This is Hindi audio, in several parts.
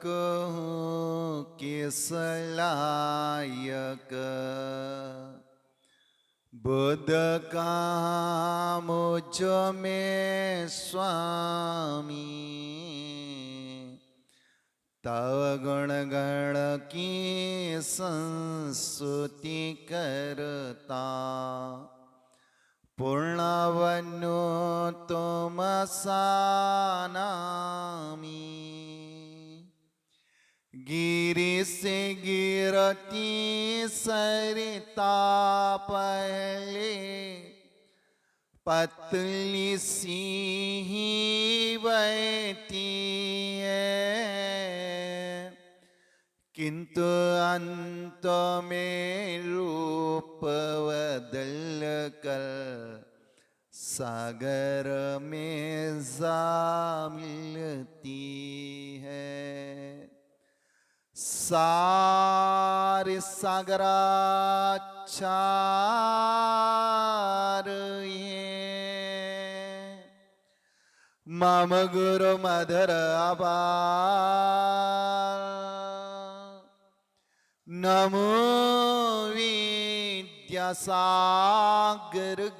कहूँ किस लायक, बुध कहाँ मुझ में स्वामी, तव गुण गण की संस्तुति करता, पूर्णवनु तुम सानामी। गिरि से गिरती सरिता पहले, पतली सी ही बहती है, किंतु अंत में रूप बदल कर सागर में जा मिलती है। सारे सागराचार मम गुरु मधुर अपार, नमो विद्यासागर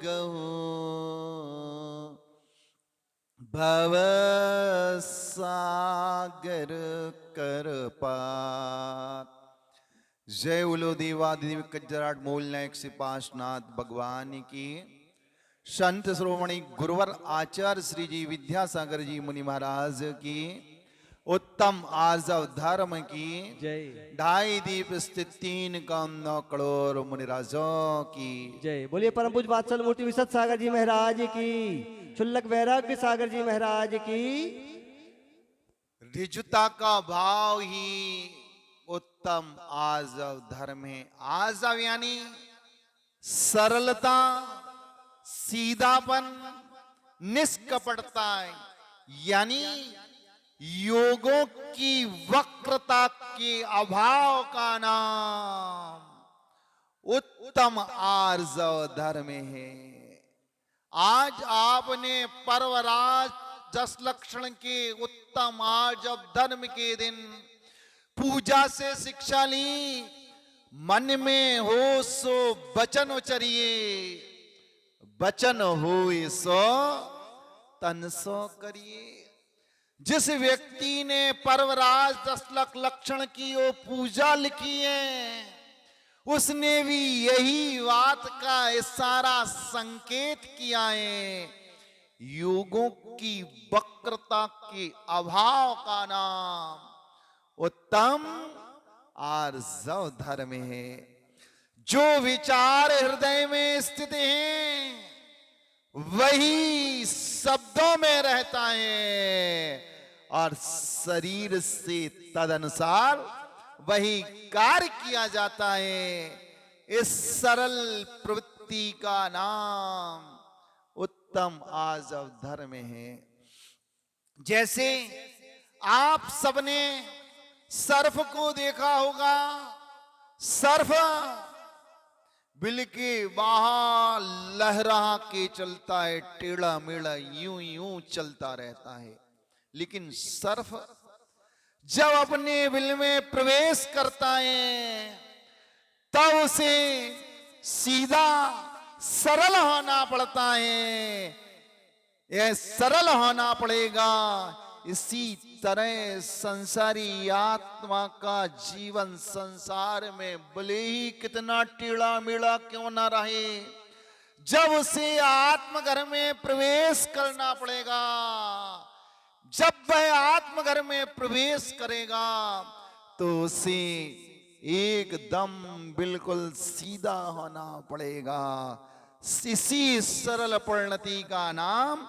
गहूँ, भव सागर कर पार। जय उलो देवादिदेव कज्जराट मूल नायक श्री पाशनाथ भगवान की। संत श्रोमणी गुरुवर आचार्य श्री जी विद्यासागर जी मुनि महाराज की। उत्तम आर्जव धर्म की जय। ढाई दीप स्थित 3 कम 9 करोड़ मुनिराजों की जय। बोलिए परम पूज्य वात्सल मूर्ति विशद सागर जी महाराज की, क्षुल्लक वैराग्य सागर जी महाराज की। ऋजुता का भाव ही उत्तम आर्जव धर्म है। आर्जव यानी सरलता, सीधापन, निष्कपटता, यानी योगों की वक्रता के अभाव का नाम उत्तम आर्जव धर्म है। आज आपने पर्वराज 10 लक्षण के उत्तम आर्जव धर्म के दिन पूजा से शिक्षा ली। मन में हो सो बचन उचरिए, बचन हो सो तन सो करिए। जिस व्यक्ति ने पर्वराज 10 लक्षण की वो पूजा लिखी है, उसने भी यही बात का इशारा संकेत किया है। योगों की वक्रता के अभाव का नाम उत्तम आर्जव धर्म है। जो विचार हृदय में स्थित हैं वही शब्दों में रहता है और शरीर से तदनुसार वही कार्य किया जाता है। इस सरल प्रवृत्ति का नाम उत्तम आर्जव धर्म है। जैसे आप सबने सर्फ को देखा होगा। सर्फ बिल के बाहर लहरा के चलता है, टेढ़ा मेढ़ा यूं यूं चलता रहता है। लेकिन सर्फ जब अपने बिल में प्रवेश करता है तब उसे सीधा सरल होना पड़ता है। यह सरल होना पड़ेगा। इसी तरह संसारी आत्मा का जीवन संसार में भले ही कितना टेढ़ा मेढ़ा क्यों ना रहे, जब उसे आत्मघर में प्रवेश करना पड़ेगा, जब वह आत्मघर में प्रवेश करेगा तो उसे एकदम बिल्कुल सीधा होना पड़ेगा। इसी सरल परिणति का नाम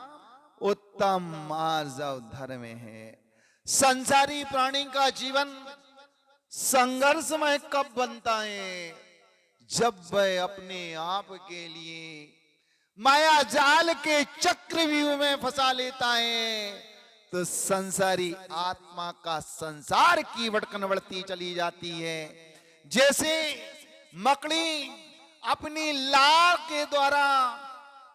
उत्तम आर्जव धर्म है। संसारी प्राणी का जीवन संघर्षमय कब बनता है? जब वह अपने आप के लिए माया जाल के चक्रव्यूह में फंसा लेता है तो संसारी आत्मा का संसार की भटकन बढ़ती चली जाती है। जैसे मकड़ी अपनी लार के द्वारा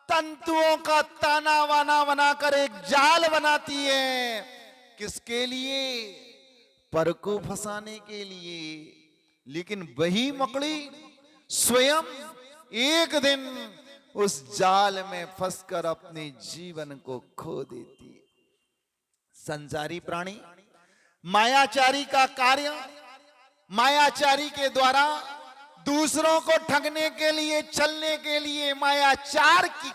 तंतुओं का ताना वाना बनाकर एक जाल बनाती है। किसके लिए? पर को फंसाने के लिए। लेकिन वही मकड़ी स्वयं एक दिन उस जाल में फंसकर अपने जीवन को खो देती है। संसारी प्राणी मायाचारी का कार्य, मायाचारी के द्वारा दूसरों को ठगने के लिए, छलने के लिए मायाचार की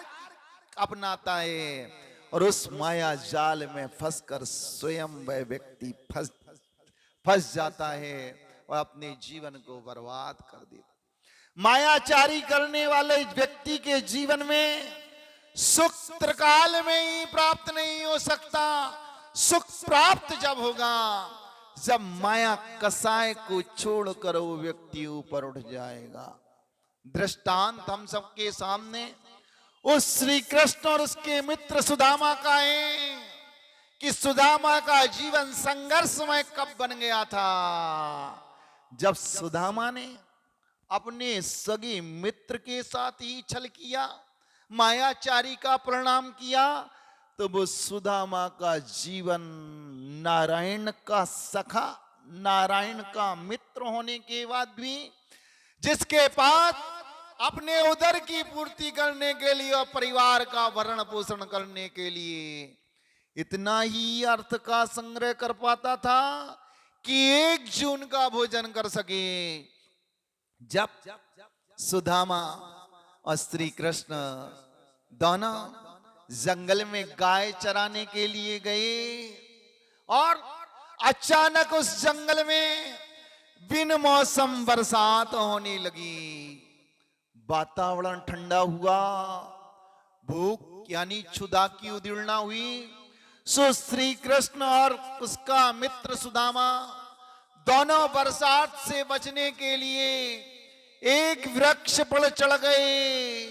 अपनाता है, और उस माया जाल में फंसकर स्वयं वह व्यक्ति फंस जाता है और अपने जीवन को बर्बाद कर देता। मायाचारी करने वाले व्यक्ति के जीवन में सुख त्रिकाल में ही प्राप्त नहीं हो सकता। सुख प्राप्त जब होगा जब माया कसाय को छोड़कर वो व्यक्ति ऊपर उठ जाएगा। दृष्टांत हम सबके सामने उस श्री कृष्ण और उसके मित्र सुदामा का है कि सुदामा का जीवन संघर्षमय कब बन गया था। जब सुदामा ने अपने सगे मित्र के साथ ही छल किया, मायाचारी का परिणाम किया, तो वो सुदामा का जीवन नारायण का सखा, नारायण का मित्र होने के बाद भी, जिसके पास अपने उदर की पूर्ति करने के लिए और परिवार का भरण पोषण करने के लिए इतना ही अर्थ का संग्रह कर पाता था कि 1 जून का भोजन कर सके। जब सुदामा और श्री कृष्ण दोनों जंगल में गाय चराने के लिए गए और अचानक उस जंगल में बिन मौसम बरसात होने लगी। वातावरण ठंडा हुआ, भूख यानी क्षुधा की उद्दीपना हुई। सो श्री कृष्ण और उसका मित्र सुदामा दोनों बरसात से बचने के लिए एक वृक्ष पर चढ़ गए।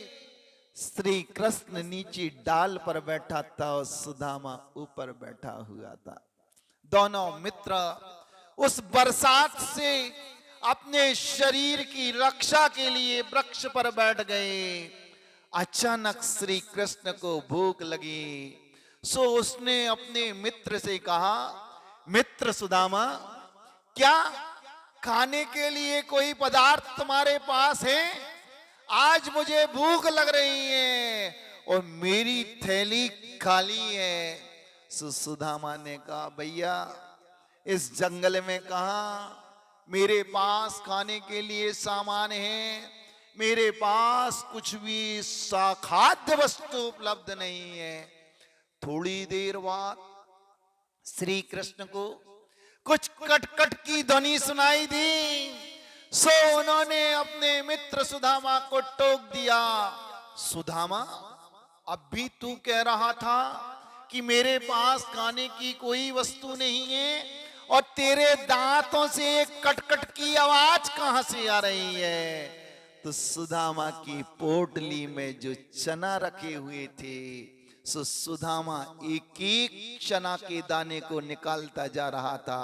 श्री कृष्ण नीचे डाल पर बैठा था और सुदामा ऊपर बैठा हुआ था। दोनों मित्र उस बरसात से अपने शरीर की रक्षा के लिए वृक्ष पर बैठ गए। अचानक श्री कृष्ण को भूख लगी, सो उसने अपने मित्र से कहा, मित्र सुदामा, क्या खाने के लिए कोई पदार्थ तुम्हारे पास है? आज मुझे भूख लग रही है और मेरी थैली खाली है। सुदामा ने कहा, भैया इस जंगल में कहा मेरे पास खाने के लिए सामान है, मेरे पास कुछ भी खाद्य वस्तु उपलब्ध नहीं है। थोड़ी देर बाद श्री कृष्ण को कुछ कटकट की ध्वनि सुनाई दी। सो उन्होंने अपने मित्र सुदामा को टोक दिया, सुदामा अब भी तू कह रहा था कि मेरे पास खाने की कोई वस्तु नहीं है और तेरे दांतों से एक कटकट की आवाज कहां से आ रही है? तो सुदामा की पोटली में जो चना रखे हुए थे, सो सुदामा एक एक चना के दाने को निकालता जा रहा था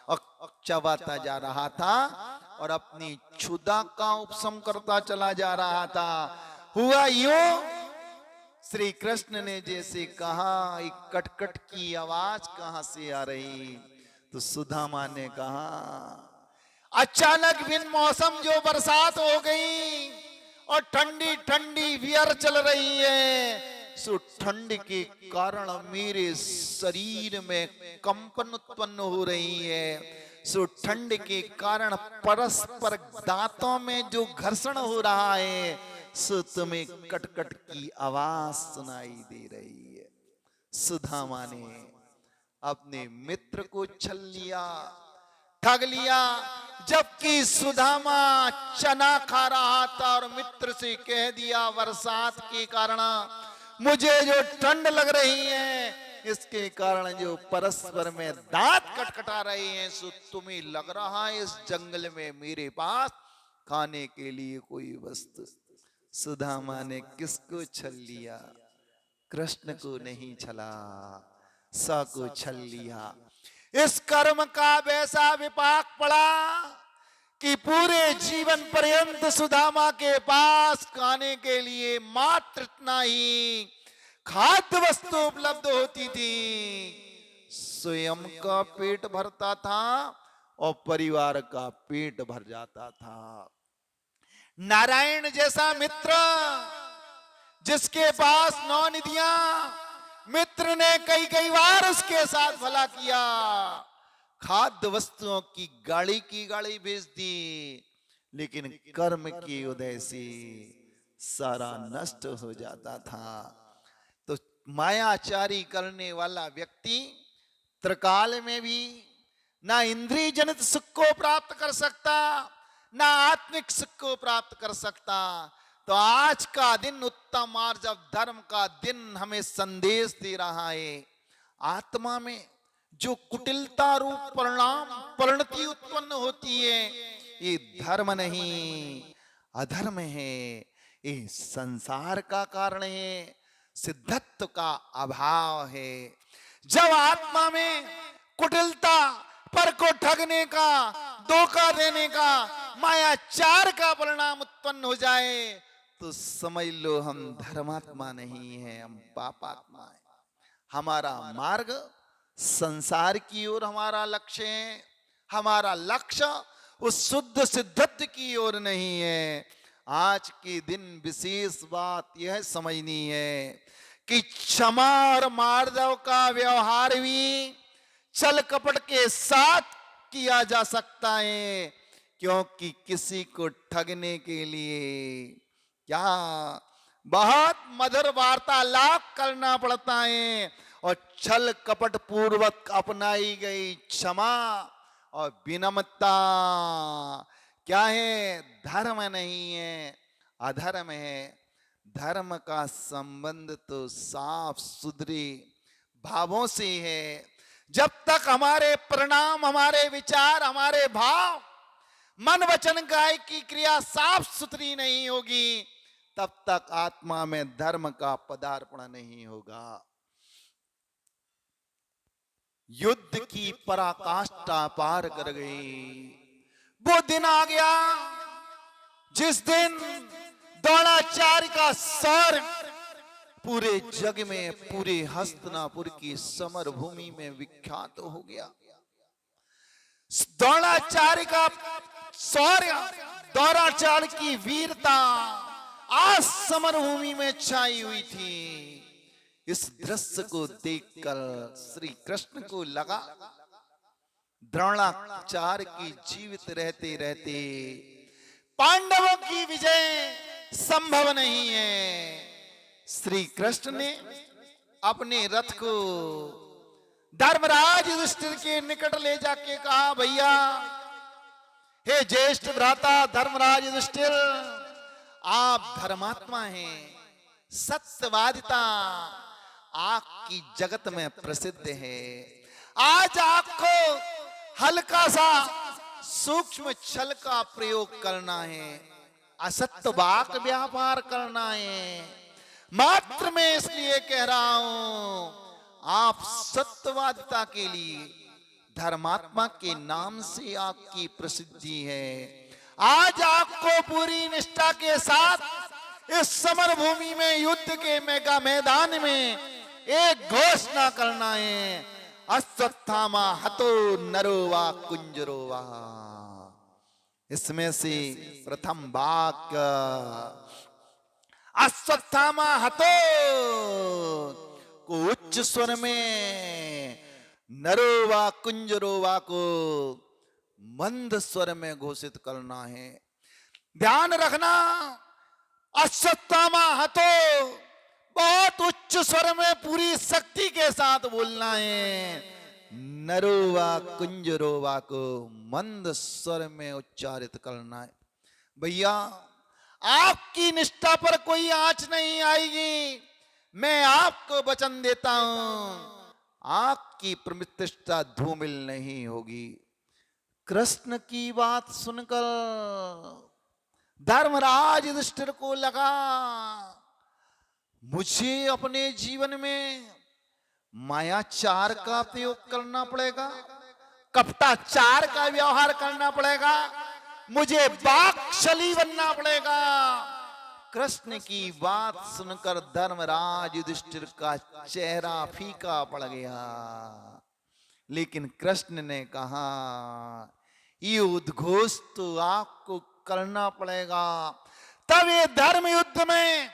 और चबाता जा रहा था और अपनी क्षुधा का उपशम करता चला जा रहा था। हुआ यूं, श्री कृष्ण ने जैसे कहा एक कटकट की आवाज कहां से आ रही, तो सुदामा ने कहा अचानक बिन मौसम जो बरसात हो गई और ठंडी ठंडी वियर चल रही है, सो ठंड के कारण मेरे शरीर में कंपन उत्पन्न हो रही है। सो ठंड के कारण परस्पर दांतों में जो घर्षण हो रहा है, सो तुम्हें कटकट की आवाज सुनाई दे रही है। सुदामा ने अपने मित्र को छल लिया, ठग लिया, जबकि सुदामा चना खा रहा था और मित्र से कह दिया बरसात के कारण मुझे जो ठंड लग रही है, इसके कारण जो परस्पर में दांत कटकटा रहे हैं, सो तुम्हें लग रहा है इस जंगल में मेरे पास खाने के लिए कोई वस्तु। सुदामा ने किसको छल लिया? कृष्ण को नहीं छला, सा को छल लिया। इस कर्म का वैसा विपाक पड़ा कि पूरे जीवन पर्यंत सुदामा के पास खाने के लिए मात्र इतना ही खाद्य वस्तु उपलब्ध होती थी। स्वयं का पेट भरता था और परिवार का पेट भर जाता था। नारायण जैसा मित्र, जिसके पास 9 निधियां, मित्र ने कई कई बार उसके साथ भला किया, खाद्य वस्तुओं की गाड़ी बेच दी, लेकिन कर्म के उदय से सारा नष्ट हो जाता था। तो मायाचारी करने वाला व्यक्ति त्रिकाल में भी ना इंद्रिय जनित सुख को प्राप्त कर सकता, ना आत्मिक सुख को प्राप्त कर सकता। तो आज का दिन उत्तम आर्जव धर्म का दिन हमें संदेश दे रहा है। आत्मा में जो कुटिलता रूप परिणति उत्पन्न होती है, ये धर्म नहीं अधर्म है, ये संसार का कारण है, सिद्धत्व का अभाव है। जब आत्मा में कुटिलता, पर को ठगने का, धोखा देने का, मायाचार का परिणाम उत्पन्न हो जाए, तो समझ लो हम धर्मात्मा नहीं है, हम पापात्मा है। हमारा मार्ग संसार की ओर हमारा लक्ष्य है, हमारा लक्ष्य उस शुद्ध सिद्धत्व की ओर नहीं है। आज के दिन विशेष बात यह समझनी है कि क्षमा और मार्दव का व्यवहार भी छल कपट के साथ किया जा सकता है, क्योंकि किसी को ठगने के लिए क्या बहुत मधुर वार्तालाप करना पड़ता है, और छल कपट पूर्वक अपनाई गई क्षमा और विनम्रता क्या है? धर्म नहीं है, अधर्म है। धर्म का संबंध तो साफ सुथरे भावों से है। जब तक हमारे परिणाम, हमारे विचार, हमारे भाव, मन वचन काय की क्रिया साफ सुथरी नहीं होगी, तब तक आत्मा में धर्म का पदार्पण नहीं होगा। युद्ध की पराकाष्ठा पार कर गई। वो दिन आ गया जिस दिन द्रोणाचार्य का सर पूरे जग में, पूरे हस्तिनापुर की समर भूमि में विख्यात हो गया। द्रोणाचार्य का शौर्य, द्रोणाचार्य की वीरता आज समर भूमि में छाई हुई थी। इस दृश्य को देखकर श्री कृष्ण को लगा द्रोणाचार्य की जीवित रहते रहते पांडवों की विजय संभव नहीं है। श्री कृष्ण ने अपने रथ को धर्मराज युधिष्ठिर के निकट ले जाके कहा, भैया, हे ज्येष्ठ भ्राता धर्मराज युधिष्ठिर, आप धर्मात्मा हैं, सत्यवादिता आपकी जगत में प्रसिद्ध है। आज आपको हल्का सा सूक्ष्म छल का प्रयोग करना है, असत्य वाक व्यापार करना है। मात्र मैं इसलिए कह रहा हूं, आप सत्यवादिता के लिए धर्मात्मा के नाम से आपकी प्रसिद्धि है। आज आपको पूरी निष्ठा के साथ इस समर भूमि में, युद्ध के मेगा मैदान में एक घोषणा करना है, अश्वत्थामा हतो नरो वा कुंजरो वा। इसमें से प्रथम वाक्य अश्वत्थामा हतो को उच्च स्वर में, नरो वा कुंजरो वा को मंद स्वर में घोषित करना है। ध्यान रखना, अश्वत्थामा हतो बहुत उच्च स्वर में पूरी शक्ति के साथ बोलना है। नरोवा कुंजरोवा को मंद स्वर में उच्चारित करना है। भैया, आपकी निष्ठा पर कोई आंच नहीं आएगी, मैं आपको वचन देता हूं, आपकी प्रतिष्ठा धूमिल नहीं होगी। कृष्ण की बात सुनकर धर्मराज युधिष्ठिर को लगा, मुझे अपने जीवन में मायाचार का प्रयोग करना पड़ेगा, कपटाचार का व्यवहार करना पड़ेगा, मुझे बाकशली बनना पड़ेगा। कृष्ण की बात सुनकर धर्मराज युधिष्ठिर का चेहरा फीका पड़ गया। लेकिन कृष्ण ने कहा ये उद्घोष तो आपको करना पड़ेगा, तब ये धर्म युद्ध में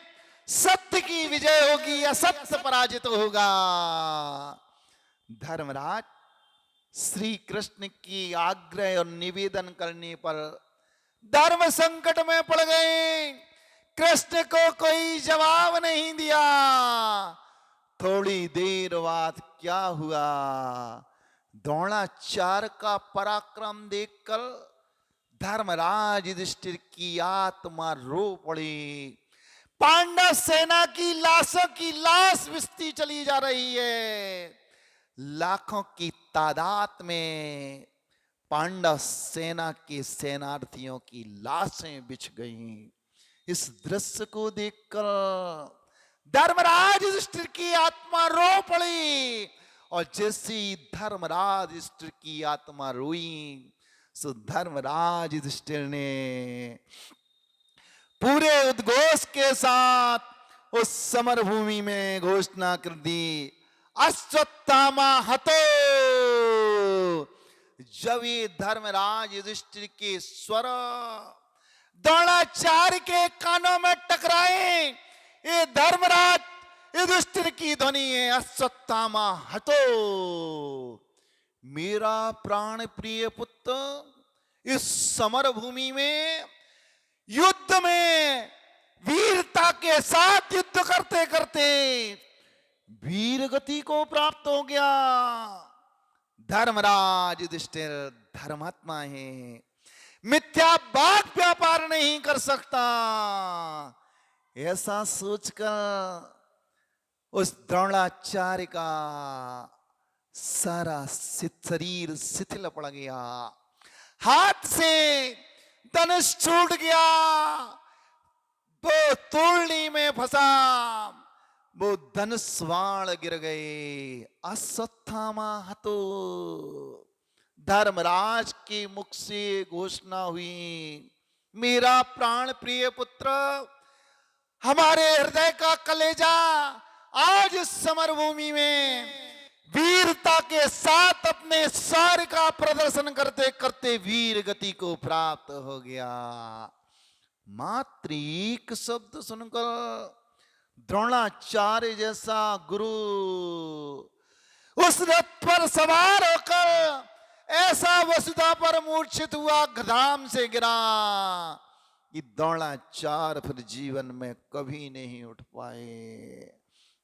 सत्य की विजय होगी, असत्य पराजित होगा। धर्मराज श्री कृष्ण की आग्रह और निवेदन करने पर धर्म संकट में पड़ गए। कृष्ण को कोई जवाब नहीं दिया। थोड़ी देर बाद क्या हुआ, द्रोणाचार्य का पराक्रम देखकर धर्मराज युधिष्ठिर की आत्मा रो पड़ी। पांडव सेना की लाशों की लाश बिछती चली जा रही है। लाखों की तादाद में पांडव सेना के सेनार्थियों की लाशें बिछ गईं। इस दृश्य को देखकर धर्मराज युधिष्ठिर की आत्मा रो पड़ी, और जैसे ही धर्मराज युधिष्ठिर की आत्मा रोई, सो धर्मराज युधिष्ठिर ने पूरे उद्घोष के साथ उस समर भूमि में घोषणा कर दी, अश्वत्थामा हतो। जब ये धर्मराज युधिष्ठिर के स्वर द्रोणाचार्य के कानों में टकराए, ये धर्मराज युधिष्ठिर की ध्वनि है, अश्वत्थामा हतो। मेरा प्राण प्रिय पुत्र इस समर भूमि में युद्ध में वीरता के साथ युद्ध करते करते वीर गति को प्राप्त हो गया। धर्मराज युधिष्ठिर धर्मात्मा है, मिथ्या बात व्यापार नहीं कर सकता। ऐसा सोचकर उस द्रोणाचार्य का सारा शरीर शिथिल पड़ गया, हाथ से धनुष छूट गया, वो तोड़नी में फंसा, वो धनुष बाण गिर गए। अश्वत्थामा हतो। धर्मराज के मुख से घोषणा हुई, मेरा प्राण प्रिय पुत्र, हमारे हृदय का कलेजा आज इस समर भूमि में वीरता के साथ अपने शौर्य का प्रदर्शन करते करते वीर गति को प्राप्त हो गया। मात्र एक शब्द सुनकर द्रोणाचार्य जैसा गुरु उस रथ पर सवार होकर ऐसा वसुधा पर मूर्छित हुआ, गधाम से गिरा कि द्रोणाचार्य फिर जीवन में कभी नहीं उठ पाए।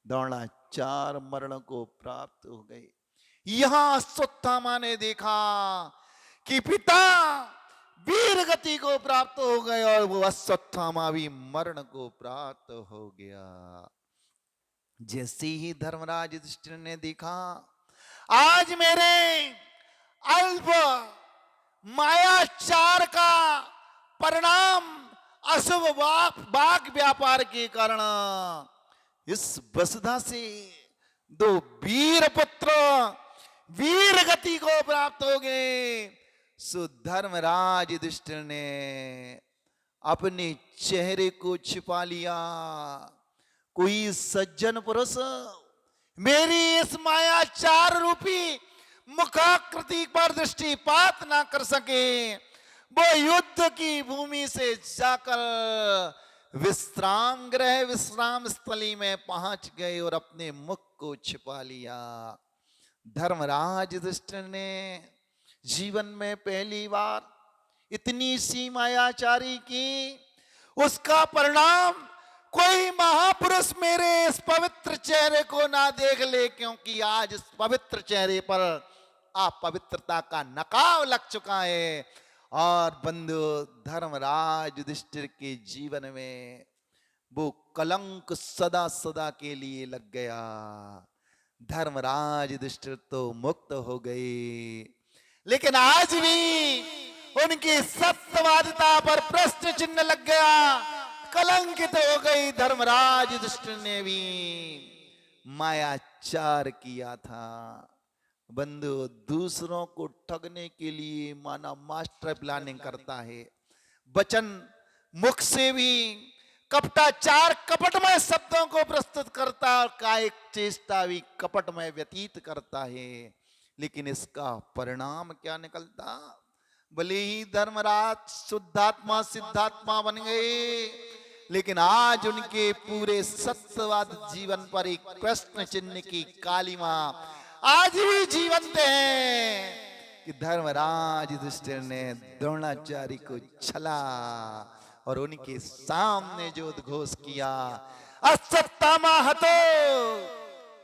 द्रोणाचार्य मरण को प्राप्त हो गए। यहां अश्वत्थामा ने देखा कि पिता वीर गति को प्राप्त हो गए और वो अश्वत्थामा भी मरण को प्राप्त हो गया। जैसे ही धर्मराज युधिष्ठिर ने देखा, आज मेरे अल्प मायाचार का परिणाम अशुभ वाक व्यापार के कारण इस वसुधा से दो वीर पुत्र वीर गति को प्राप्त हो गए। सो धर्मराज युधिष्ठिर ने अपने चेहरे को छिपा लिया। कोई सज्जन पुरुष मेरी इस मायाचार रूपी मुखाकृति पर दृष्टिपात ना कर सके, वो युद्ध की भूमि से जाकर विश्राम गृह विश्राम स्थली में पहुंच गए और अपने मुख को छिपा लिया। धर्मराज युधिष्ठिर ने जीवन में पहली बार इतनी सी मायाचारी की, उसका परिणाम कोई महापुरुष मेरे इस पवित्र चेहरे को ना देख ले, क्योंकि आज इस पवित्र चेहरे पर अपवित्रता का नकाब लग चुका है। और बंधु धर्मराज युधिष्ठिर के जीवन में वो कलंक सदा सदा के लिए लग गया। धर्मराज युधिष्ठिर तो मुक्त हो गए, लेकिन आज भी उनकी सत्यवादिता पर प्रश्न चिन्ह लग गया। कलंकित हो गई। धर्मराज युधिष्ठिर ने भी मायाचार किया था। बंधु दूसरों को ठगने के लिए माना मास्टर प्लानिंग करता है, वचन मुख से भी कपटाचार कपटमय शब्दों को प्रस्तुत करता और कायिक चेष्टा भी कपटमय व्यतीत करता है। लेकिन इसका परिणाम क्या निकलता? भले ही धर्मराज शुद्धात्मा सिद्धात्मा बन गए, लेकिन आज उनके पूरे सत्यवाद जीवन पर एक प्रश्न चिन्ह की कालिमा आज भी जीवंत है कि धर्मराज युधिष्ठिर ने द्रोणाचार्य को छला और उनके सामने जो उद्घोष किया, असत्तामा हतो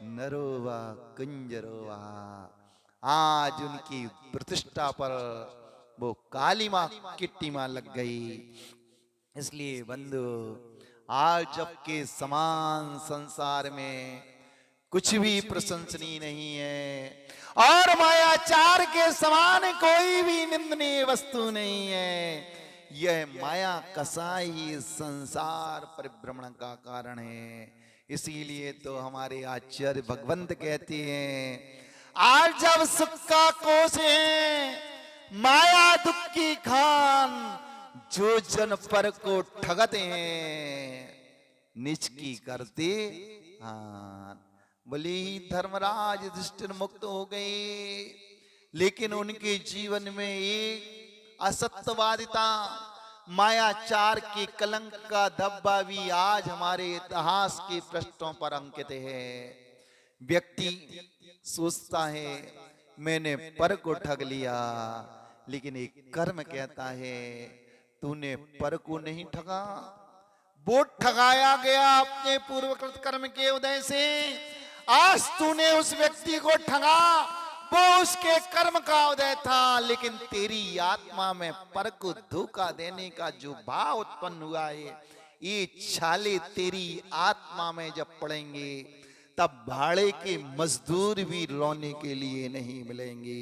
नरोवा कुंजरोवा। आज उनकी प्रतिष्ठा पर वो कालिमा किट्टिमा लग गई। इसलिए बंधु, आज जबकि समान संसार में कुछ भी प्रशंसनीय नहीं है और मायाचार के समान कोई भी निंदनीय वस्तु नहीं है। यह माया कसाई ही संसार परिभ्रमण का कारण है। इसीलिए तो हमारे आचार्य भगवंत कहते हैं, आज जब सुख का कोष है माया दुख की खान, जो जन पर को ठगते हैं निज की करते हान। भले ही धर्मराज युधिष्ठिर मुक्त हो गए, लेकिन उनके जीवन में एक असत्यवादिता मायाचार के कलंक का धब्बा भी आज हमारे इतिहास के पृष्ठों पर अंकित है। व्यक्ति सोचता है मैंने पर को ठग लिया, लेकिन एक कर्म कहता है तूने पर को नहीं ठगा, वो ठगाया गया अपने पूर्वकृत कर्म के उदय से। आज तूने उस व्यक्ति को ठगा, वो उसके कर्म का उदय था, लेकिन तेरी आत्मा में पर को धोखा देने का जो भाव उत्पन्न हुआ है, ये छाले तेरी आत्मा में जब पड़ेंगे तब भाड़े के मजदूर भी रोने के लिए नहीं मिलेंगे।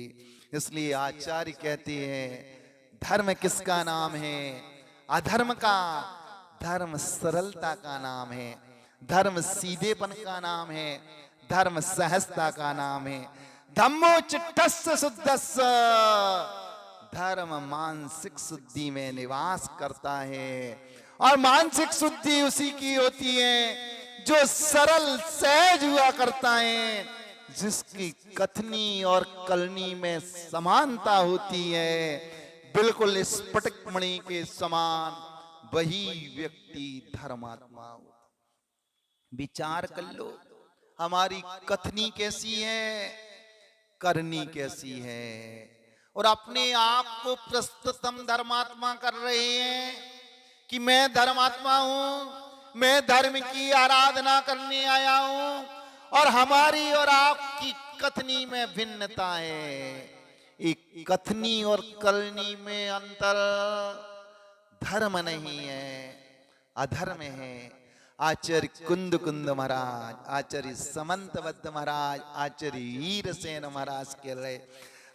इसलिए आचार्य कहते हैं धर्म किसका नाम है? अधर्म का। धर्म सरलता का नाम है, धर्म सीधेपन का नाम है, धर्म सहजता का नाम है। धम्मो चिट्टस्य शुद्धस्य, धर्म मानसिक शुद्धि में निवास करता है और मानसिक शुद्धि उसी की होती है जो सरल सहज हुआ करता है, जिसकी कथनी और कलनी में समानता होती है, बिल्कुल स्फटिक मणि के समान। वही व्यक्ति धर्मात्मा होता। विचार कर लो, हमारी कथनी कैसी है, करनी कैसी है, और अपने आप को प्रस्तुत हम धर्मात्मा कर रहे हैं कि मैं धर्मात्मा हूं, मैं धर्म की आराधना करने आया हूं, और हमारी और आपकी कथनी में भिन्नता है। एक कथनी और करनी में अंतर धर्म नहीं है, अधर्म है। आचार्य कुंद कुंद महाराज, आचार्य समंतबद्ध महाराज, आचार्य वीरसेन महाराज कह रहे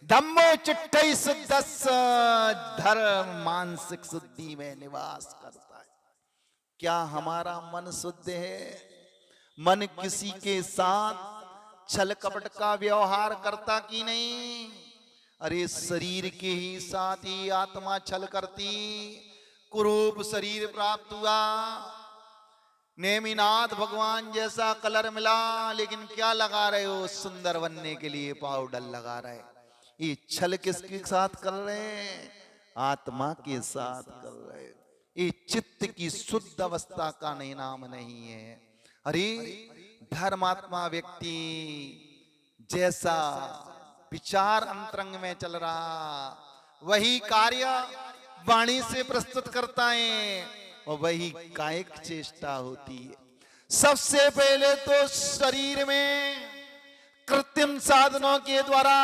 धम्मो चिट्टई शुद्धस्य, धर्म मानसिक शुद्धि में निवास करता है। क्या हमारा मन शुद्ध है? मन किसी के साथ छल कपट का व्यवहार करता कि नहीं? अरे शरीर के ही साथ ही आत्मा छल करती। कुरूप शरीर प्राप्त हुआ, नेमिनाथ भगवान जैसा कलर मिला, लेकिन क्या लगा रहे हो? सुंदर बनने के लिए पाउडर लगा रहे। ये छल किसके साथ कर रहे हैं? आत्मा के साथ कर रहे। ये चित्त की शुद्ध अवस्था का नहीं नाम नहीं है। अरे धर्मात्मा व्यक्ति जैसा विचार अंतरंग में चल रहा, वही कार्य वाणी से प्रस्तुत करता है और वही कायिक चेष्टा होती है। सबसे पहले तो शरीर में कृत्रिम साधनों के द्वारा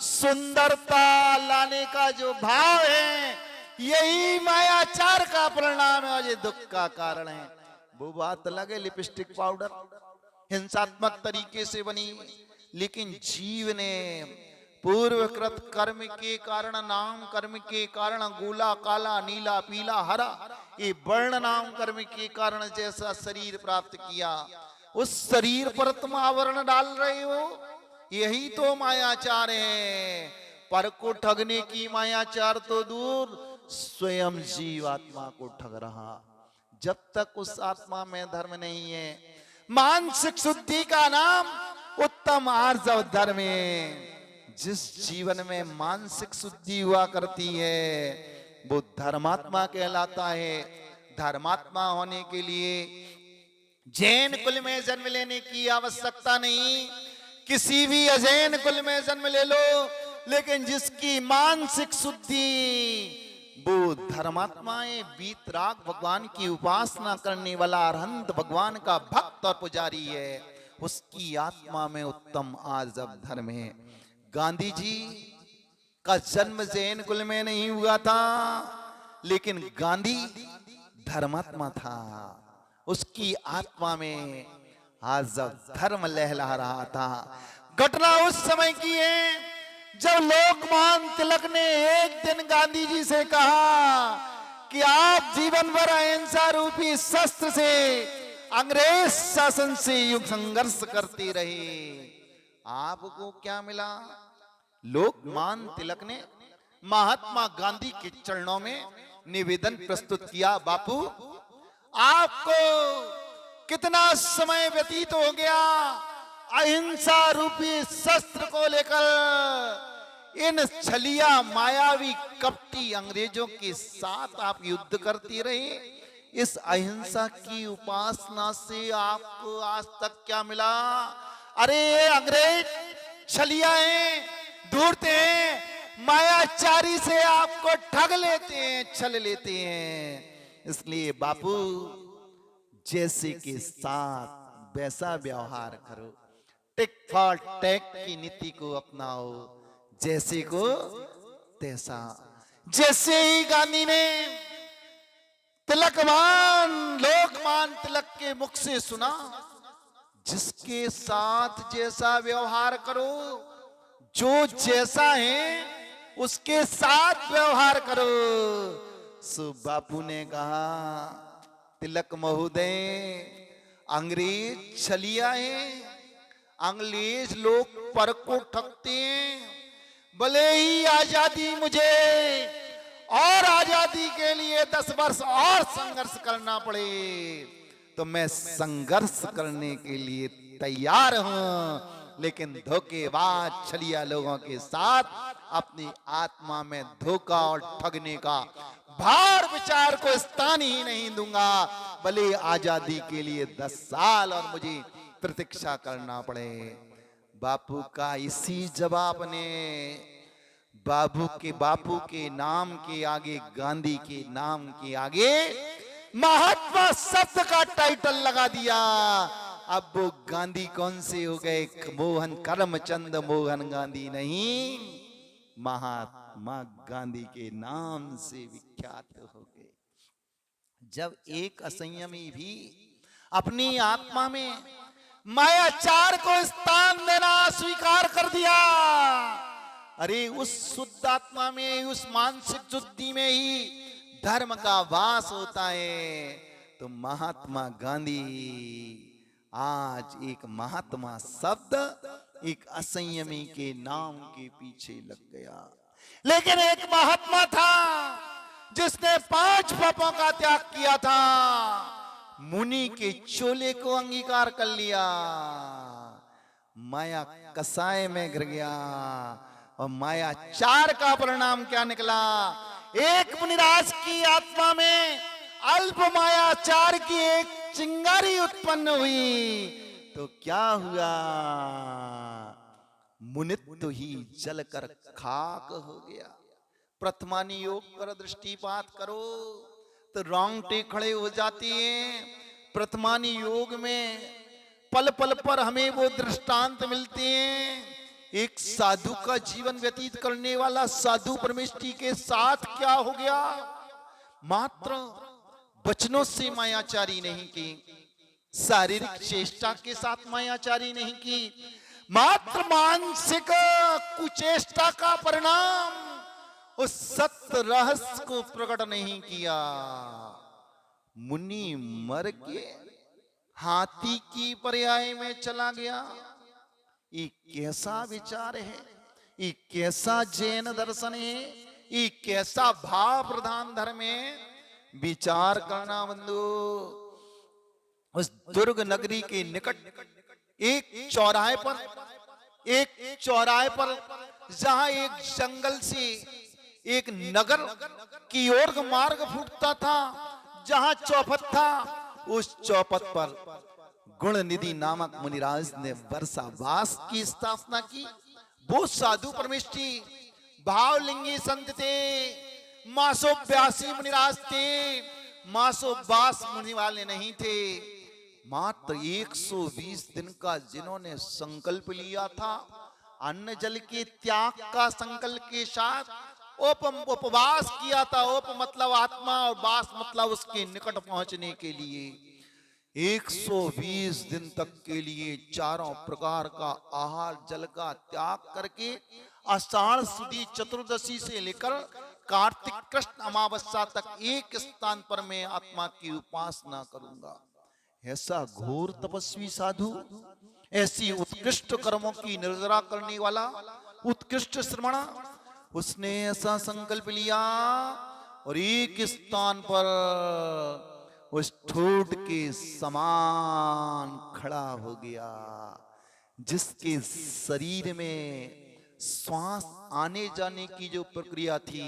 सुंदरता लाने का जो भाव है, यही मायाचार का परिणाम है और ये दुख का कारण है। वो बात अलग है, लिपस्टिक पाउडर हिंसात्मक तरीके से बनी, लेकिन जीव ने पूर्वकृत कर्म के कारण, नाम कर्म के कारण, गोला काला नीला पीला हरा, ये वर्ण नाम कर्म के कारण जैसा शरीर प्राप्त किया, उस शरीर पर तुम आवरण डाल रहे हो। यही तो मायाचार है। पर को ठगने की मायाचार तो दूर, स्वयं जीव आत्मा को ठग रहा। जब तक उस आत्मा में धर्म नहीं है, मानसिक शुद्धि का नाम उत्तम आर्जव धर्म है। जिस जीवन में मानसिक शुद्धि हुआ करती है वो धर्मात्मा कहलाता है। धर्मात्मा होने के लिए जैन कुल में जन्म लेने की आवश्यकता नहीं, किसी भी अजैन कुल में जन्म ले लो, लेकिन जिसकी मानसिक शुद्धि, वो धर्मात्माएं वीतराग भगवान की उपासना करने वाला अरहंत भगवान का भक्त और पुजारी है, उसकी आत्मा में उत्तम आजब धर्म है। गांधी जी का जन्म जैन कुल में नहीं हुआ था, लेकिन गांधी धर्मात्मा था, उसकी आत्मा में आजब धर्म लहला रहा था। घटना उस समय की है जब लोकमान्य तिलक ने एक दिन गांधी जी से कहा कि आप जीवन भर अहिंसा रूपी शस्त्र से अंग्रेज शासन से युग संघर्ष करते रहे, आपको क्या मिला? लोकमान्य तिलक ने महात्मा गांधी के चरणों में निवेदन प्रस्तुत किया, बापू आपको कितना समय व्यतीत हो गया अहिंसा रूपी शस्त्र को लेकर इन छलिया मायावी कपटी अंग्रेजों के साथ आप युद्ध करती रहे। इस अहिंसा की उपासना से आपको आज तक क्या मिला? अरे ये अंग्रेज छलिया हैं, धूर्त हैं, मायाचारी से आपको ठग लेते हैं, छल लेते हैं। इसलिए बापू जैसे के साथ वैसा व्यवहार करो, टिक फॉर टैक की नीति को अपनाओ, जैसे को तैसा। जैसे ही गांधी ने लोकमान्य तिलक के मुख से सुना, जिसके साथ जैसा व्यवहार करो, जो जैसा है उसके साथ व्यवहार करो। सो बापू ने कहा, तिलक महोदय अंग्रेज छलिया है, अंग्रेज लोग पर को ठगते हैं, भले ही आजादी मुझे और आजादी के लिए 10 वर्ष और संघर्ष करना पड़े तो मैं संघर्ष करने के लिए तैयार हूं, लेकिन धोखेबाज छलिया लोगों के साथ अपनी आत्मा में धोखा और ठगने का भार विचार को स्थान ही नहीं दूंगा, भले आजादी के लिए 10 साल और मुझे प्रतीक्षा करना पड़े। बापू का इसी जवाब ने बापू के नाम के आगे, गांधी के नाम के आगे महात्मा शब्द का टाइटल लगा दिया। अब वो गांधी कौन से हो गए? मोहन करमचंद मोहन गांधी नहीं, महात्मा गांधी के नाम से विख्यात हो गए। जब एक असंयमी भी अपनी आत्मा में मायाचार को स्थान देना स्वीकार कर दिया, अरे उस शुद्ध आत्मा में, उस मानसिक शुद्धि में ही धर्म का वास होता है। तो महात्मा गांधी आज एक महात्मा शब्द एक असंयमी के नाम के पीछे लग गया, लेकिन एक महात्मा था जिसने 5 पापों का त्याग किया था, मुनि के चोले को अंगीकार कर लिया, माया कसाय में गिर गया। और मायाचार का परिणाम क्या निकला? एक मुनिराज की आत्मा में अल्प मायाचार की एक चिंगारी उत्पन्न हुई, तो क्या हुआ? मुनित्व ही जलकर खाक हो गया। प्रथमानी योग पर दृष्टिपात करो तो रोंगटे खड़े हो जाती हैं। प्रथमानी योग में पल पल पर हमें वो दृष्टांत मिलते हैं। एक साधु का जीवन व्यतीत करने वाला साधु परमेष्ठी के साथ क्या हो गया? मात्र वचनों से मायाचारी नहीं की, शारीरिक चेष्टा के साथ मायाचारी नहीं की, मात्र मानसिक कुचेष्टा का परिणाम उस सत्य रहस्य को प्रकट नहीं किया। मुनि मर के हाथी की पर्याय में चला गया। ये कैसा विचार है? ये कैसा जैन दर्शन है? ये कैसा भाव प्रधान धर्म है? विचार करना बंधु। उस दुर्ग नगरी के निकट एक चौराहे पर जहां एक जंगल से एक नगर की ओर मार्ग फूटता था, जहां चौपट था, उस चौपट पर गुण निधि नामक मुनिराज ने वर्षावास की स्थापना की। वो साधु परमेष्ठी भावलिंगी संत थे, मासो व्यासी मुनिराज थे, मासो बास मुनि वाले नहीं थे। मात्र 120 दिन का जिन्होंने संकल्प लिया था, अन्न जल के त्याग का संकल्प के साथ उपवास किया था। उप मतलब आत्मा और वास मतलब उसके निकट पहुंचने के लिए 120 दिन तक के लिए चारों प्रकार का आहार जल का त्याग करके आषाढ़ सुदी चतुर्दशी से लेकर कार्तिक कृष्ण अमावस्या तक एक स्थान पर मैं आत्मा की उपासना करूंगा। ऐसा घोर तपस्वी साधु, ऐसी उत्कृष्ट कर्मों की निर्जरा करने वाला उत्कृष्ट श्रमण, उसने ऐसा संकल्प लिया और एक स्थान पर उस ठोट के समान खड़ा हो गया, जिसके शरीर में श्वास आने जाने की जो प्रक्रिया थी,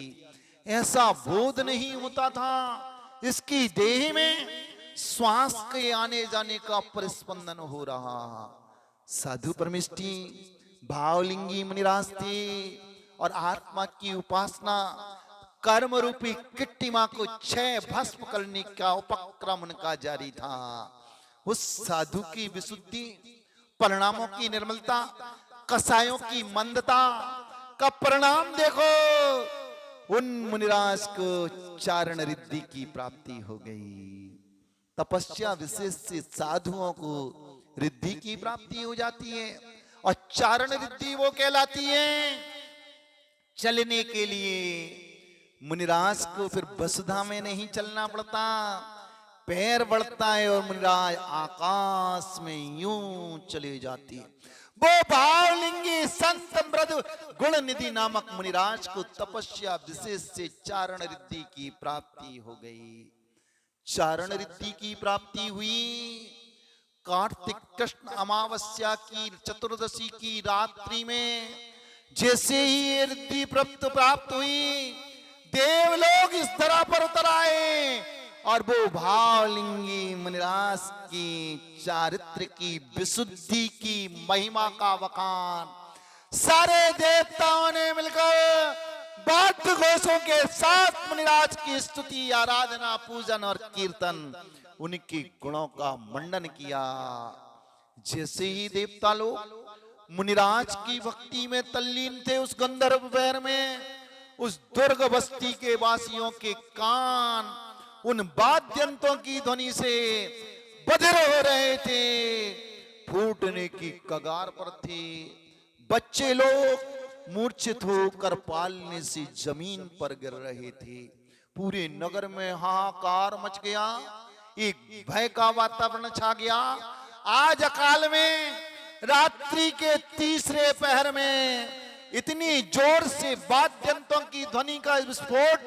ऐसा बोध नहीं होता था। इसकी देह में श्वास के आने जाने का परिस्पंदन हो रहा। साधु परमेष्ठी भावलिंगी मुनिराज थे और आत्मा की उपासना कर्म रूपी किट्टिमा को क्षय भस्म करने का उपक्रम उनका जारी था। उस साधु की विशुद्धि, परिणामों की निर्मलता, कसायों की मंदता का परिणाम देखो। उन मुनिराज को चारण रिद्धि की प्राप्ति हो गई। तपस्या विशेष से साधुओं को रिद्धि की प्राप्ति हो जाती है और चारण रिद्धि वो कहलाती है। चलने के लिए मुनिराज को फिर वसुधा में नहीं चलना पड़ता, पैर बढ़ता है और मुनिराज आकाश में यूं चले जाती है। वो भावलिंगी संत मृदु गुण निधि नामक मुनिराज को तपस्या विशेष से चारण रिद्धि की प्राप्ति हो गई। चारण रिद्धि की प्राप्ति हुई। कार्तिक कृष्ण अमावस्या की चतुर्दशी की रात्रि में जैसे ही रिद्धि प्राप्त हुई, देवलोग इस धरा पर उतर आए और वो भावलिंगी मुनिराज की चारित्र की विशुद्धि की महिमा का वखान सारे देवताओं ने मिलकर वाद्य घोषों के साथ मुनिराज की स्तुति, आराधना, पूजन और कीर्तन, उनके गुणों का मंडन किया। जैसे ही देवता लोग मुनिराज की भक्ति में तल्लीन थे, उस गंधर्व पैर में उस दुर्ग बस्ती के वासियों के कान उन वाद्यंत्रों की ध्वनि से बधिर हो रहे थे, फूटने की कगार पर थे। बच्चे लोग मूर्छित होकर पालने से जमीन पर गिर रहे थे। पूरे नगर में हाहाकार मच गया, एक भय का वातावरण छा गया। आज अकाल में रात्रि के तीसरे पहर में इतनी जोर से वाद्यंत्रों की ध्वनि का विस्फोट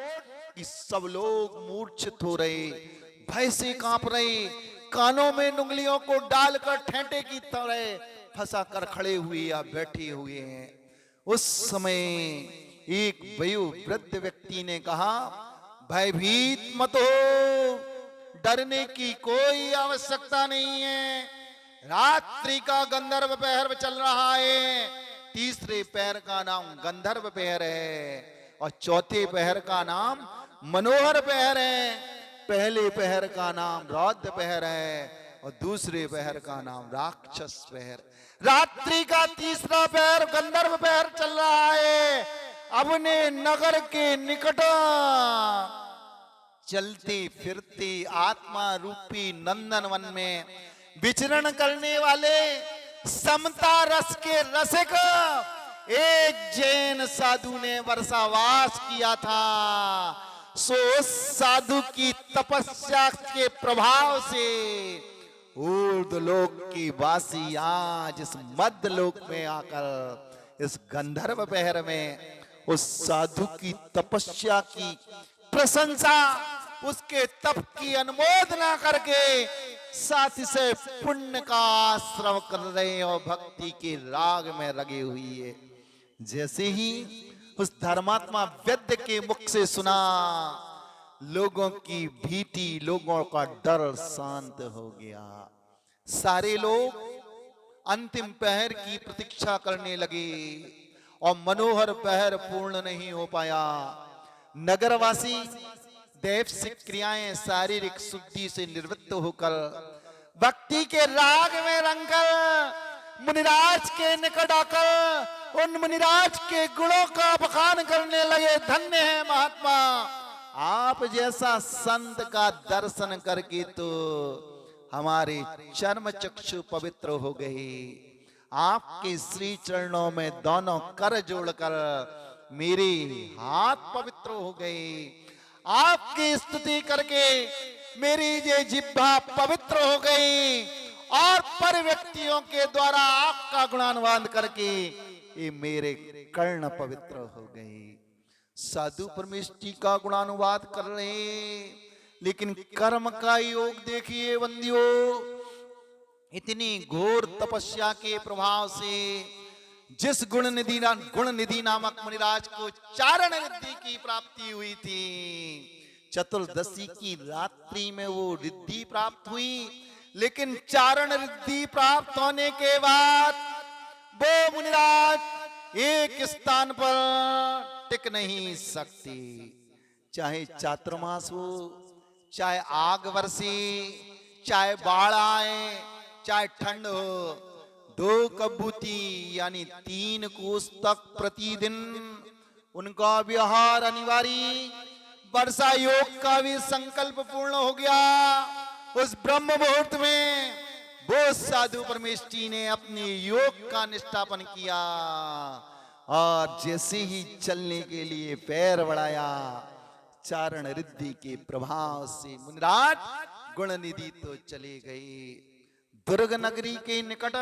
कि सब लोग मूर्छित हो रहे, भय से कांप रहे, कानों में उंगलियों को डालकर ठेंटे की तरह फंसा कर खड़े हुए या बैठे हुए हैं। उस समय एक वयोवृद्ध व्यक्ति ने कहा, भयभीत मत हो, डरने की कोई आवश्यकता नहीं है। रात्रि का गंधर्व पहर चल रहा है। तीसरे पहर का नाम गंधर्व पहर है और चौथे पहर का नाम मनोहर पहर है। पहले पहर का नाम रौद्र पहर है और दूसरे पहर का नाम राक्षस पहर। रात्रि का तीसरा पहर गंधर्व पहर चल रहा है। अपने नगर के निकट चलते फिरते आत्मा रूपी नंदनवन में विचरण करने वाले समता रस के रसिक एक जैन साधु ने वर्षावास किया था। सो उस साधु की तपस्या के प्रभाव से ऊर्ध्वलोक की वासी आज इस मध्य लोक में आकर इस गंधर्व पहर में उस साधु की तपस्या की प्रशंसा, उसके तप की अनुमोदना करके साथ से पुण्य का आश्रव कर रहे और भक्ति के राग में लगे हुई है। जैसे ही उस धर्मात्मा वैद्य के मुख से सुना, लोगों की भीति, लोगों का डर शांत हो गया। सारे लोग अंतिम पहर की प्रतीक्षा करने लगे और मनोहर पहर पूर्ण नहीं हो पाया। नगरवासी दैविक क्रियाएं शारीरिक शुद्धि से निवृत्त होकर भक्ति के राग में रंगकर मुनिराज के निकट आकर उन मुनिराज के गुणों का बखान करने लगे। धन्य है महात्मा, आप जैसा संत का दर्शन करके तो हमारे चर्म चक्षु पवित्र हो गए। आपके श्री चरणों में दोनों कर जोड़कर मेरे हाथ पवित्र हो गए। आपकी स्तुति करके मेरी ये जिह्वा पवित्र हो गई और पर व्यक्तियों के द्वारा आपका गुणानुवाद करके ये मेरे कर्ण पवित्र हो गए। साधु परमेष्टि का गुणानुवाद कर रहे, लेकिन कर्म का योग देखिए बंदियो। इतनी घोर तपस्या के प्रभाव से जिस गुण निधि नामक मुनिराज को चारण रिद्धि की प्राप्ति हुई थी, चतुर्दशी की रात्रि में वो रिद्धि प्राप्त हुई। लेकिन चारण रिद्धि प्राप्त होने के बाद वो मुनिराज एक स्थान पर टिक नहीं सकते। चाहे चातुर्मास हो, चाहे आग बरसे, चाहे बाढ़ आए, चाहे ठंड हो, 2 कबूती यानी 3 कोस तक प्रतिदिन उनका व्यवहार अनिवार्य। वर्षा योग का भी संकल्प पूर्ण हो गया। उस ब्रह्म मुहूर्त में वो साधु परमेष्टि ने अपने योग का निष्ठापन किया और जैसे ही चलने के लिए पैर बढ़ाया, चारण रिद्धि के प्रभाव से मुनिराज गुणनिधि तो चले गए। दुर्ग नगरी के निकट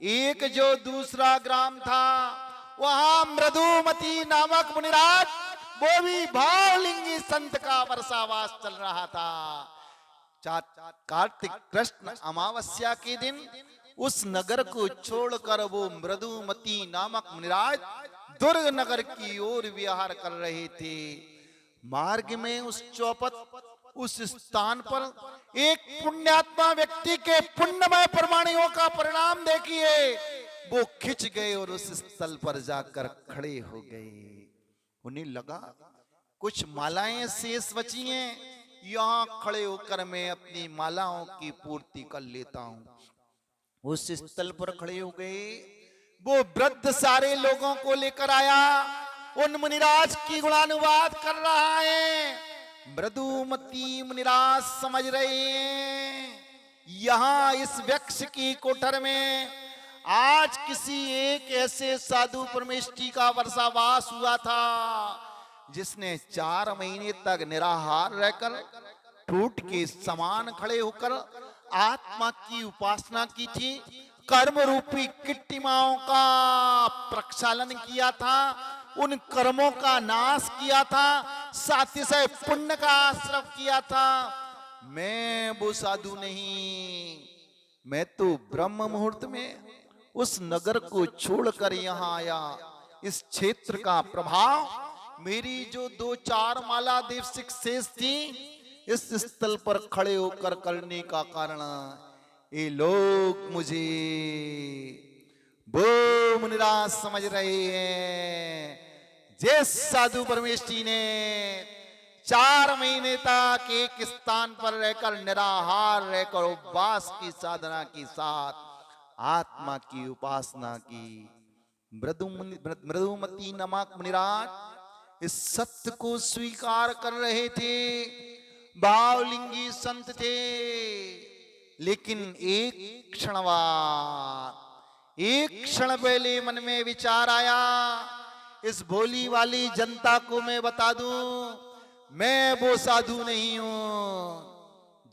एक जो दूसरा ग्राम था, वहां मृदुमती नामक मुनिराज, वो भी भावलिंगी संत का वर्षावास चल रहा था। कार्तिक कृष्ण अमावस्या के दिन उस नगर को छोड़कर वो मृदुमती नामक मुनिराज दुर्ग नगर की ओर विहार कर रहे थे। मार्ग में उस चौपट, उस स्थान पर एक पुण्यात्मा व्यक्ति के पुण्यमय प्रमाणियों का परिणाम देखिए। वो खिंच गए और उस स्थल पर जाकर खड़े हो गए। उन्हें लगा कुछ मालाएं शेष बची हैं, यहाँ खड़े होकर मैं अपनी मालाओं की पूर्ति कर लेता हूं। उस स्थल पर खड़े हो गए। वो वृद्ध सारे लोगों को लेकर आया, उन मुनिराज की गुणानुवाद कर रहा है। मृदुमती मुनिराज समझ रहे हैं, यहां इस वृक्ष की कोठर में आज किसी एक ऐसे साधु परमेष्टि का वर्षावास हुआ था, जिसने 4 महीने तक निराहार रहकर ठूठ के समान खड़े होकर आत्मा की उपासना की थी, कर्म रूपी किट्टिमाओं का प्रक्षालन किया था, उन कर्मों का नाश किया था, साथ से पुण्य का आश्रय किया था। मैं वो साधु नहीं, मैं तो ब्रह्म मुहूर्त में उस नगर को छोड़कर यहाँ आया। इस क्षेत्र का प्रभाव मेरी जो 2-4 माला देवसिक शेष थी, इस स्थल पर खड़े होकर करने का कारण ये लोग मुझे वो मुनिराज समझ रहे हैं। जिस साधु परमेष्टि ने 4 महीने तक एक स्थान पर रहकर निराहार रहकर उपवास की साधना के साथ आत्मा की उपासना की, मृदुमती नामक मुनिराज इस सत्य को स्वीकार कर रहे थे। भावलिंगी संत थे, लेकिन एक क्षण पहले मन में विचार आया, इस भोली वाली जनता को मैं बता दूं, मैं वो साधु नहीं हूं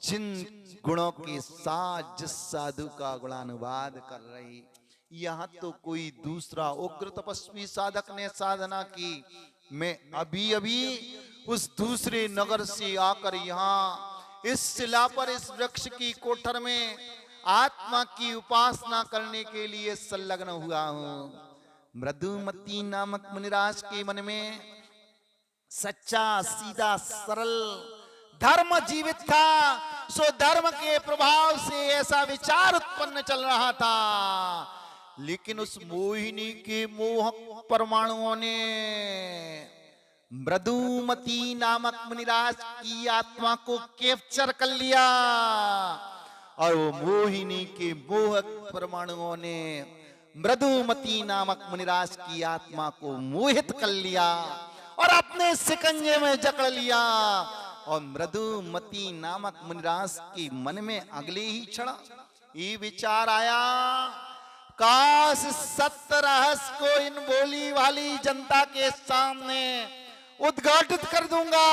जिन गुणों के साथ जिस साधु का गुणानुवाद कर रही। यहाँ तो कोई दूसरा उग्र तपस्वी साधक ने साधना की, मैं अभी अभी उस दूसरे नगर से आकर यहाँ इस शिला पर, इस वृक्ष की कोठर में आत्मा की उपासना करने के लिए संलग्न हुआ हूँ। मृदुमती नामक मुनिराज के मन में सच्चा सीधा सरल धर्म जीवित था। सो धर्म के प्रभाव से ऐसा विचार उत्पन्न चल रहा था, लेकिन उस मोहिनी के मोहक परमाणुओं ने मृदुमती नामक मुनिराज की आत्मा को कैप्चर कर लिया और वो मोहिनी के मोहक परमाणुओं ने मृदुमती नामक मुनिराज की आत्मा को मोहित कर लिया और अपने शिकंजे में जकड़ लिया। और मृदुमती नामक मुनिराज के मन में अगले ही क्षण ये विचार आया, काश सत्य रहस्य को इन बोली वाली जनता के सामने उद्घाटित कर दूंगा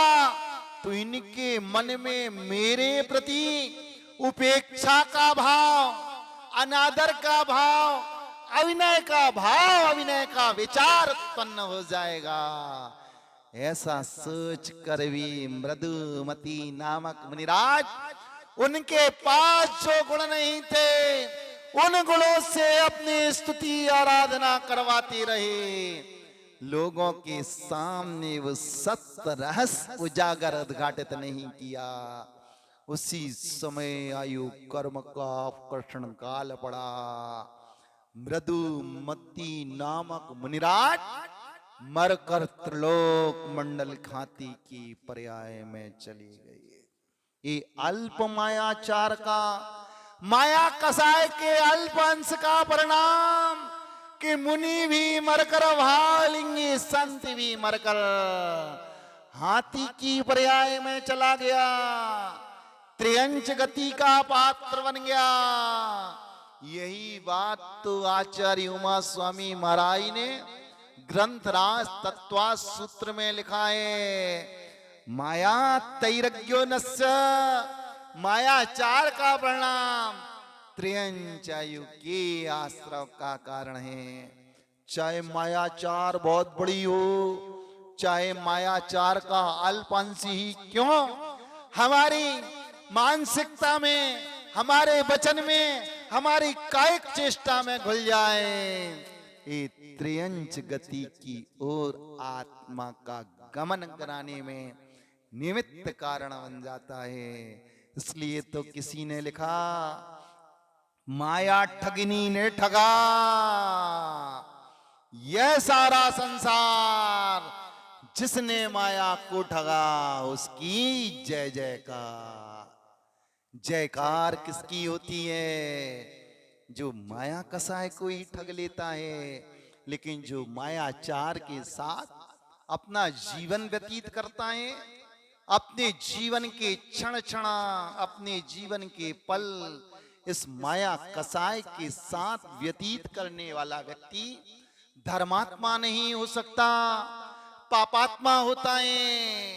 तो इनके मन में मेरे प्रति उपेक्षा का भाव, अनादर का भाव, अविनय का भाव, अविनय का विचार उत्पन्न हो जाएगा। ऐसा सोच कर भी मृदुमती नामक मुनिराज, उनके पास जो गुण नहीं थे उन गुणों से अपनी स्तुति आराधना करवाते रहे। लोगों के सामने वो सत्य रहस्य उजागर उद्घाटित नहीं किया। उसी समय आयु कर्म का आकर्षण काल पड़ा। मृदुमती नामक मुनिराज मरकर त्रिलोक मंडल खाती की पर्याय में चली गई। ये अल्प मायाचार का, माया कसाय के अल्प अंश का परिणाम कि मुनि भी मरकर भालिंगी, संत भी मरकर हाथी की पर्याय में चला गया, त्रियंच गति का पात्र बन गया। यही बात तो आचार्य उमा स्वामी महाराज ने ग्रंथराज तत्वा सूत्र में लिखा है। माया तैरज्ञो नस्य, मायाचार का परिणाम त्रियंचायु के आश्रव का कारण है। चाहे मायाचार बहुत बड़ी हो, चाहे मायाचार का अल्पांश ही क्यों, हमारी मानसिकता में, हमारे वचन में, हमारी कायिक चेष्टा में घुल जाए, ये त्रियंच गति की ओर आत्मा का गमन कराने में निमित्त कारण बन जाता है। इसलिए तो किसी ने लिखा, माया ठगिनी ने ठगा, यह सारा संसार जिसने माया को ठगा उसकी जय जयकार। जयकार किसकी होती है? जो माया कसाय को ही ठग लेता है। लेकिन जो मायाचार के साथ अपना जीवन व्यतीत करता है, अपने जीवन के क्षण क्षण, अपने जीवन के पल इस माया कसाय के साथ व्यतीत करने वाला व्यक्ति धर्मात्मा नहीं हो सकता, पापात्मा होता है।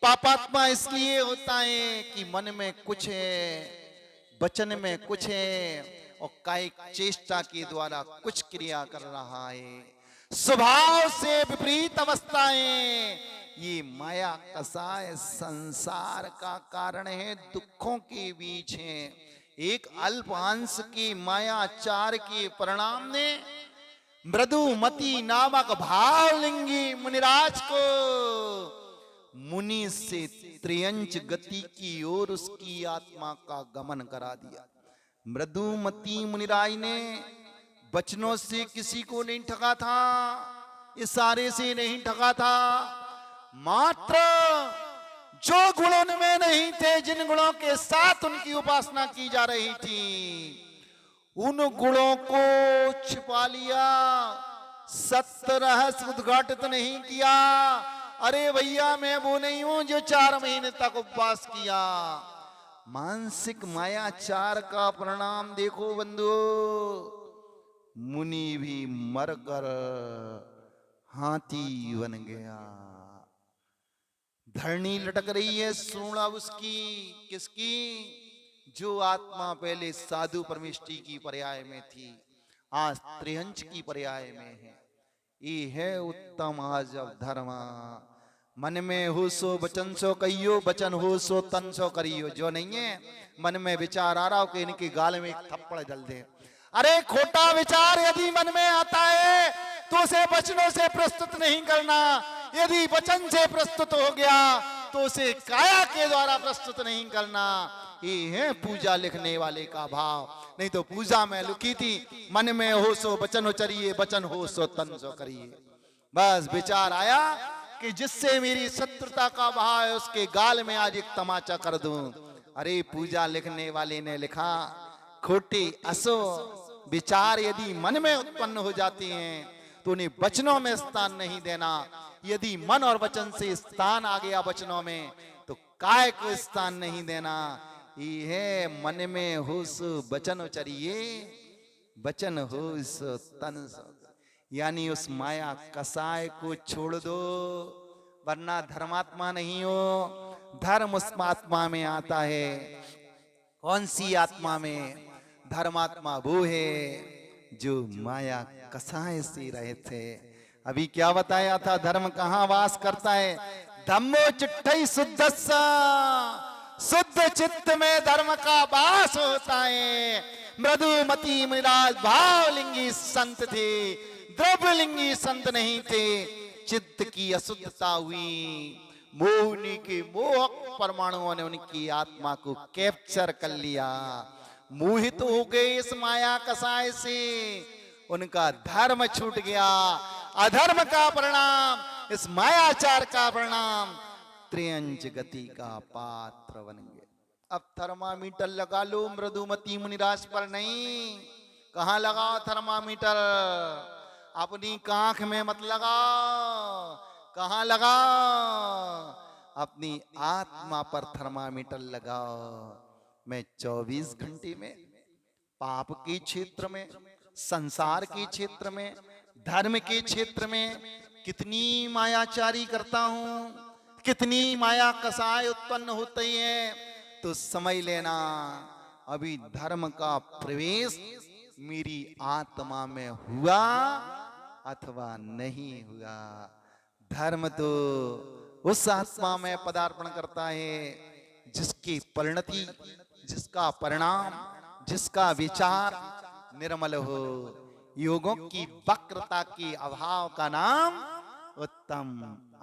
पापात्मा इसलिए होता है कि मन में कुछ है, वचन में कुछ है और कायिक चेष्टा के द्वारा कुछ क्रिया कर रहा है। स्वभाव से विपरीत अवस्थाएं ये माया कसाय संसार का कारण है, दुखों के बीच है। एक अल्पांश की मायाचार के परिणाम ने मृदुमती नामक भावलिंगी मुनिराज को मुनि से त्रियंच गति की ओर उसकी आत्मा का गमन करा दिया। मृदुमती मुनिराज ने वचनों से किसी को नहीं ठगा था, इशारे से नहीं ठगा था, मात्र जो गुण उनमें नहीं थे, जिन गुणों के साथ उनकी उपासना की जा रही थी, उन गुणों को छिपा लिया, सत्य रहस्य उद्घाटित नहीं किया। अरे भैया मैं वो नहीं हूं जो 4 महीने तक उपवास किया। मानसिक मायाचार का परिणाम देखो बंधु, मुनि भी मरकर हाथी बन गया। धरनी लटक रही है सूंड़ा उसकी, किसकी? जो आत्मा पहले साधु परमिष्टि की पर्याय में थी, आज त्रिहंच की पर्याय में है। ये है उत्तम आजब धर्म। मन में हो सो वचन सो कहियो, वचन हो सो तन सो करियो। जो नहीं है मन में विचार आ रहा हो कि इनके गाल में एक थप्पड़ जल दे। अरे खोटा विचार यदि मन में आता है तो उसे वचनों से प्रस्तुत नहीं करना। यदि वचन से प्रस्तुत हो गया तो उसे काया के द्वारा प्रस्तुत नहीं करना। ये है पूजा लिखने वाले का भाव। नहीं तो पूजा में लिखी थी, मन में हो सो वचन उचरिए, वचन हो सो तन सो करिए। बस विचार आया कि जिससे मेरी शत्रुता का भाव है उसके गाल में आज एक तमाचा कर दूं। अरे पूजा लिखने वाले ने लिखा, खोटे असो विचार यदि मन में उत्पन्न हो जाते हैं तो उन्हें वचनों में स्थान नहीं देना। यदि मन और वचन से स्थान आ गया वचनों में तो काय को स्थान नहीं देना। ये है मन में हो सो वचन उचरिए, वचन हो सो तन सो। यानी उस माया कसाय को छोड़ दो, वरना धर्मात्मा नहीं हो। धर्म उस आत्मा में आता है। कौन सी आत्मा में? धर्मात्मा वो है जो माया कसाय से रहे थे। अभी क्या बताया था, धर्म कहाँ वास करता है? धम्मो चिट्ठई शुद्धस्सा, शुद्ध चित्त में धर्म का वास होता है। मृदुमती मिराज भावलिंगी संत थे, द्रव्यलिंगी संत नहीं थे। चित्त की अशुद्धता हुई, मोहनी के मोहक परमाणुओं ने उनकी आत्मा को कैप्चर कर लिया। मोहित हो गए इस माया कसाय से, उनका धर्म छूट गया। अधर्म का परिणाम, इस मायाचार का परिणाम, त्रियंच गति का पात्र बन गए। अब थर्मामीटर लगा लो मृदुमती मुनिराज पर नहीं। कहाँ लगाओ थर्मामीटर? अपनी कांख में मत लगाओ। कहाँ लगाओ? अपनी आत्मा पर थर्मामीटर लगाओ। मैं 24 घंटे में पाप के क्षेत्र में, संसार के क्षेत्र में, धर्म के क्षेत्र में कितनी मायाचारी करता हूं, कितनी माया कसाय उत्पन्न होती है। तो समझ लेना अभी धर्म का प्रवेश मेरी आत्मा में हुआ अथवा नहीं हुआ। धर्म तो उस आत्मा में पदार्पण करता है जिसकी परिणति, जिसका परिणाम, जिसका विचार निर्मल हो। योगों की वक्रता के अभाव का नाम उत्तम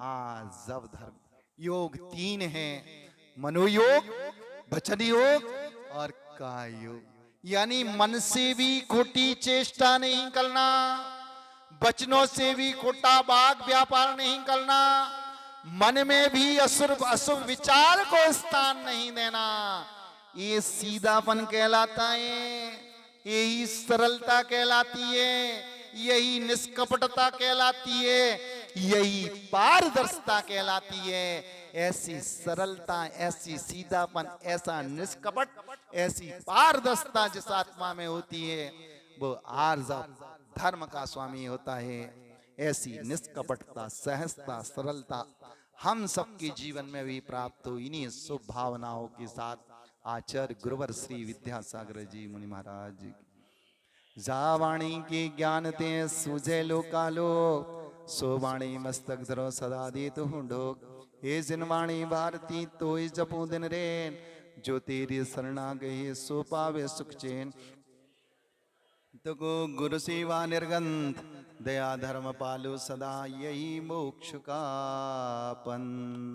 आजब धर्म। योग 3 हैं, मनोयोग, वचन योग और काय योग। यानी मन से भी खोटी चेष्टा नहीं करना, वचनों से भी खोटा वाग व्यापार नहीं करना, मन में भी अशुभ विचार को स्थान नहीं देना। ये सीधापन कहलाता है, यही सरलता कहलाती है, यही निष्कपटता कहलाती है, यही पारदर्शिता कहलाती है। ऐसी सरलता, ऐसी सीधापन, ऐसा निष्कपट, ऐसी पारदर्शिता जिस आत्मा में होती है वो आर्जव धर्म का स्वामी होता है। ऐसी निष्कपटता, सहजता, सरलता हम सबके जीवन में भी प्राप्त हो। इन्हीं शुभ भावनाओं के साथ आचार्य गुरुवर श्री विद्यासागर जी मुनि महाराज जी जा वाणी के ज्ञान ते सुझे लोकालो, सो वाणी मस्तक धरो सदा दे तो ढोक। हे जिन वाणी भारती तो जपो दिन रेन, जो तेरी शरणा गए सो पावे सुख चैन। तो गुरु सेवा निर्गंथ, दया धर्म पालो सदा, यही मोक्ष का पन।